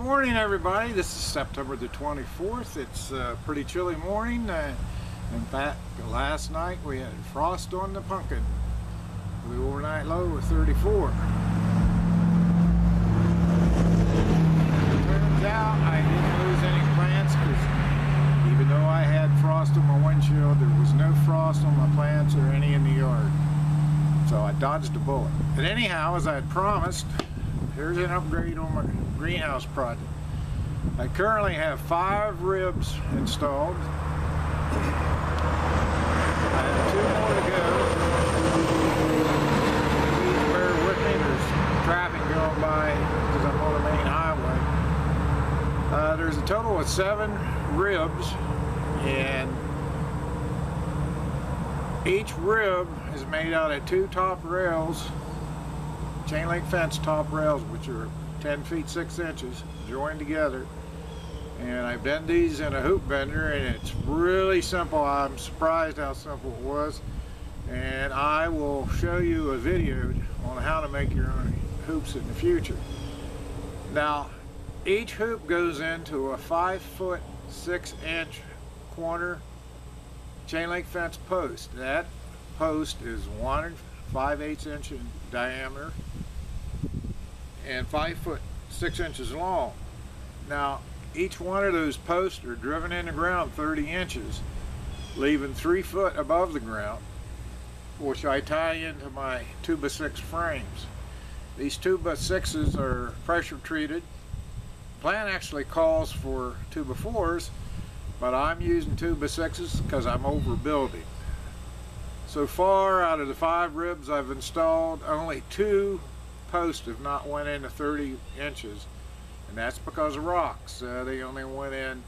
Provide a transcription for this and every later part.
morning, everybody. This is September the 24th. It's a pretty chilly morning. In fact, last night we had frost on the pumpkin. The overnight low was 34. Turns out I didn't lose any plants because even though I had frost on my windshield, there was no frost on my plants or any in the yard. So I dodged a bullet. But anyhow, as I had promised, here's an upgrade on my greenhouse project. I currently have 5 ribs installed. I have 2 more to go. Please bear with me, there's traffic going by because I'm on the main highway. There's a total of 7 ribs, and each rib is made out of 2 top rails, chain link fence top rails, which are 10 feet 6 inches joined together. And I've done these in a hoop bender, and it's really simple. I'm surprised how simple it was, and I will show you a video on how to make your own hoops in the future. Now, each hoop goes into a 5 foot 6 inch corner chain link fence post. That post is 1 5/8 inch in diameter and 5 foot 6 inches long. Now, each one of those posts are driven in the ground 30 inches, leaving 3 foot above the ground, which I tie into my 2x6 frames. These 2x6s are pressure treated. The plan actually calls for 2x4s, but I'm using 2x6s because I'm overbuilding. So far, out of the 5 ribs I've installed, only 2 posts have not went into 30 inches, and that's because of rocks. They only went in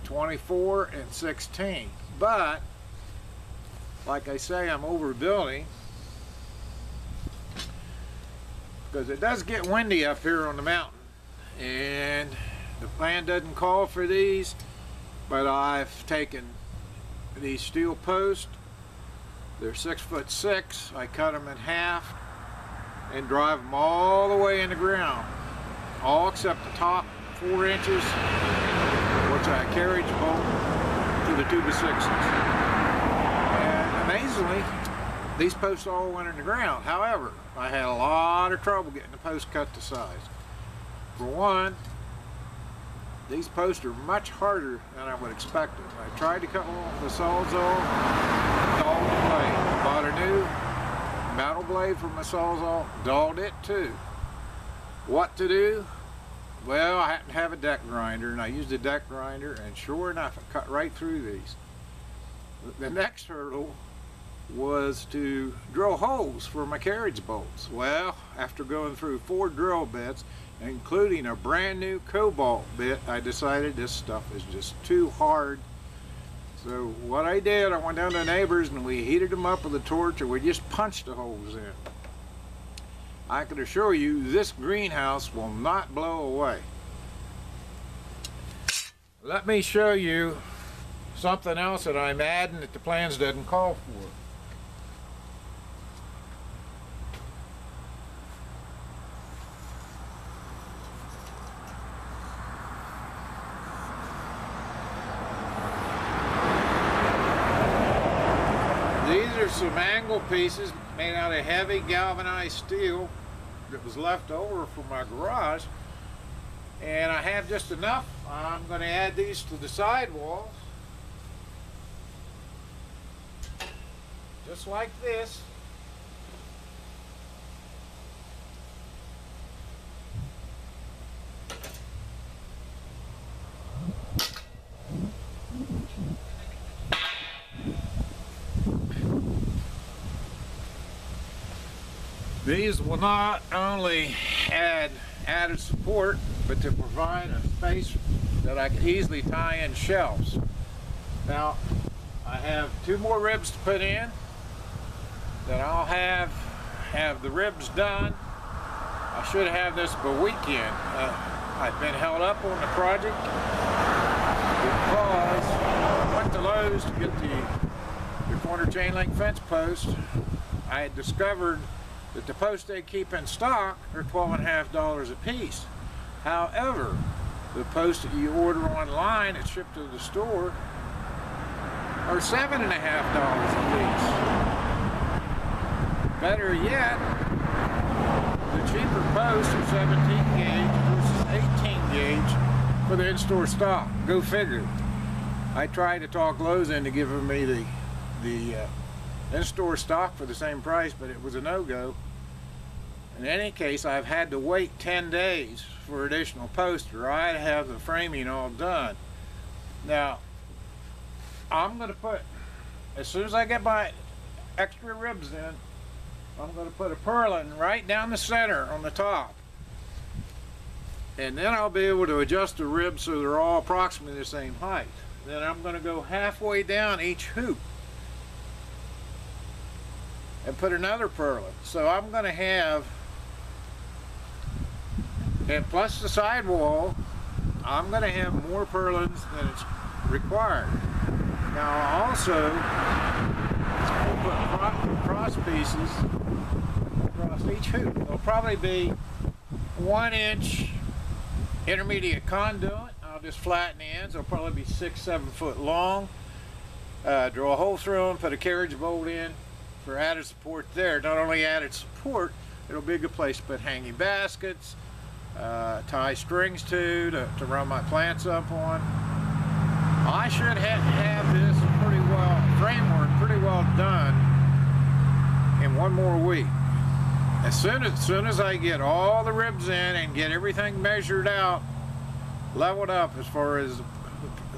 24 and 16. But like I say, I'm overbuilding because it does get windy up here on the mountain, and the plan doesn't call for these, but I've taken these steel posts. They're 6 foot 6. I cut them in half and drive them all the way in the ground, all except the top 4 inches, which I carriage bolt to the 2x6s. And amazingly, these posts all went in the ground. However, I had a lot of trouble getting the post cut to size. For one, these posts are much harder than I would expect it. I tried to cut one with a Sawzall, dulled the blade. Bought a new metal blade from a Sawzall, dulled it too. What to do? Well, I happen to have a deck grinder, and I used a deck grinder, and sure enough, it cut right through these. The next hurdle was to drill holes for my carriage bolts. Well, after going through 4 drill bits, including a brand new cobalt bit, I decided this stuff is just too hard. So what I did, I went down to the neighbors and we heated them up with a torch, and we just punched the holes in. I can assure you this greenhouse will not blow away. Let me show you something else that I'm adding that the plans doesn't call for. These are some angle pieces made out of heavy galvanized steel that was left over from my garage, and I have just enough. I'm going to add these to the sidewall, just like this. These will not only add added support, but to provide a space that I can easily tie in shelves. Now, I have 2 more ribs to put in. Then I'll have the ribs done. I should have this by weekend. I've been held up on the project because I went to Lowe's to get the corner chain link fence post. I had discovered that the posts they keep in stock are $12.50 a piece. However, the posts that you order online and shipped to the store are $7.50 a piece. Better yet, the cheaper posts are 17 gauge versus 18 gauge for the in-store stock. Go figure. I tried to talk Lowe's into giving me the in-store stock for the same price, but it was a no-go. In any case, I've had to wait 10 days for additional posts, or I'd have the framing all done. Now, I'm going to put, as soon as I get my extra ribs in, I'm going to put a purlin right down the center on the top. And then I'll be able to adjust the ribs so they're all approximately the same height. Then I'm going to go halfway down each hoop and put another purlin. So I'm going to have, and plus the sidewall, I'm going to have more purlins than it's required. Now I'll also put cross pieces across each hoop. It'll probably be 1-inch intermediate conduit. I'll just flatten the ends. It'll probably be 6-7 foot long. Drill a hole through them, put a carriage bolt in for added support there. Not only added support, it'll be a good place to put hanging baskets, tie strings to run my plants up on. I should have this pretty well, framework pretty well done in 1 more week. As soon as I get all the ribs in and get everything measured out, leveled up as far as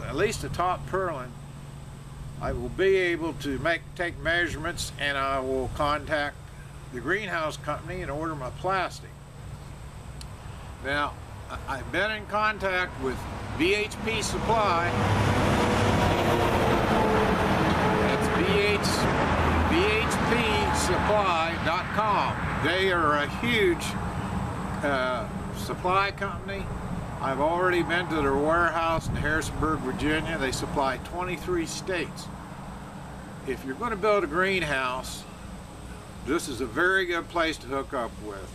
at least the top purlin, I will be able to take measurements, and I will contact the greenhouse company and order my plastic. Now, I've been in contact with VHP Supply. That's VHPsupply.com. They are a huge supply company. I've already been to their warehouse in Harrisonburg, Virginia. They supply 23 states. If you're going to build a greenhouse, this is a very good place to hook up with.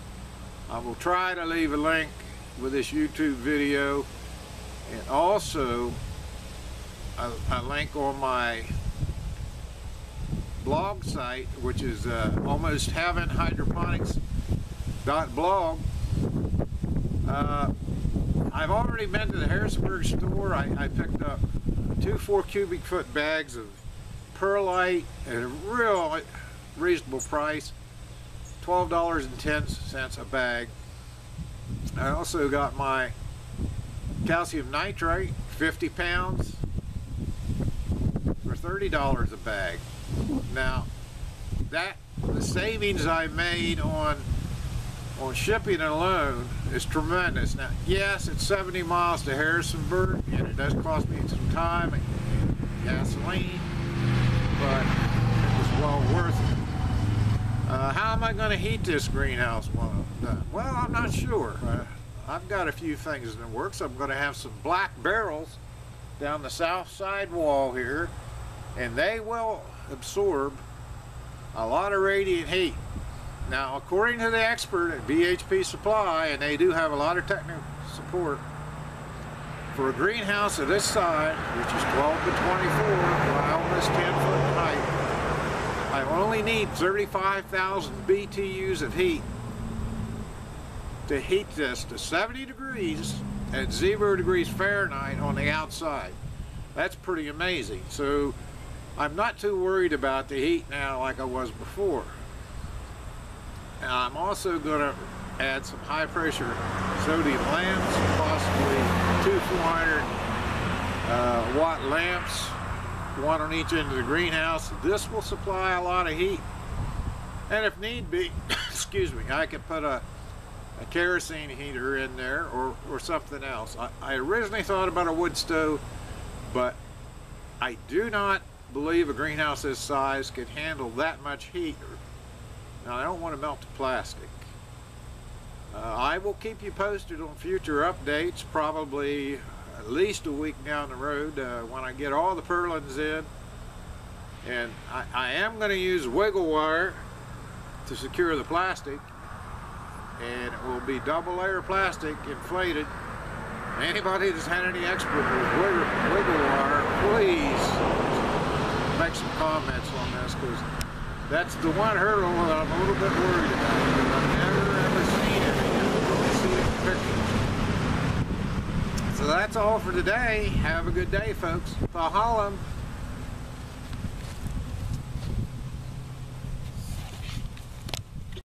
I will try to leave a link with this YouTube video, and also a link on my blog site, which is almostheavenhydroponics.blog. I've already been to the Harrisonburg store. I picked up 2 4 cubic foot bags of perlite at a real reasonable price, $12.10 a bag. I also got my calcium nitrate, 50 pounds, for $30 a bag. Now, the savings I made on shipping alone is tremendous. Now, yes, it's 70 miles to Harrisonburg, and it does cost me some time and gasoline, but it was well worth it. How am I going to heat this greenhouse when I'm done? Well, I'm not sure. I've got a few things in the works. I'm going to have some black barrels down the south side wall here, and they will absorb a lot of radiant heat. Now, according to the expert at VHP Supply, and they do have a lot of technical support, for a greenhouse of this size, which is 12 to 24, almost 10 foot in height, I only need 35,000 BTUs of heat to heat this to 70 degrees at 0 degrees Fahrenheit on the outside. That's pretty amazing. So I'm not too worried about the heat now like I was before. And I'm also going to add some high pressure sodium lamps, possibly 2 400 watt lamps, 1 on each end of the greenhouse. This will supply a lot of heat. And if need be, excuse me, I could put a kerosene heater in there, or something else. I originally thought about a wood stove, but I do not believe a greenhouse this size could handle that much heat. Now, I don't want to melt the plastic. I will keep you posted on future updates, probably at least a week down the road when I get all the purlins in. And I am going to use wiggle wire to secure the plastic, and it will be double layer plastic inflated. Anybody that's had any expert with wiggle wire, please make some comments on this, because that's the one hurdle that I'm a little bit worried about, because I've never ever seen it, and I've only seen it in pictures. So that's all for today. Have a good day, folks. Fahalam.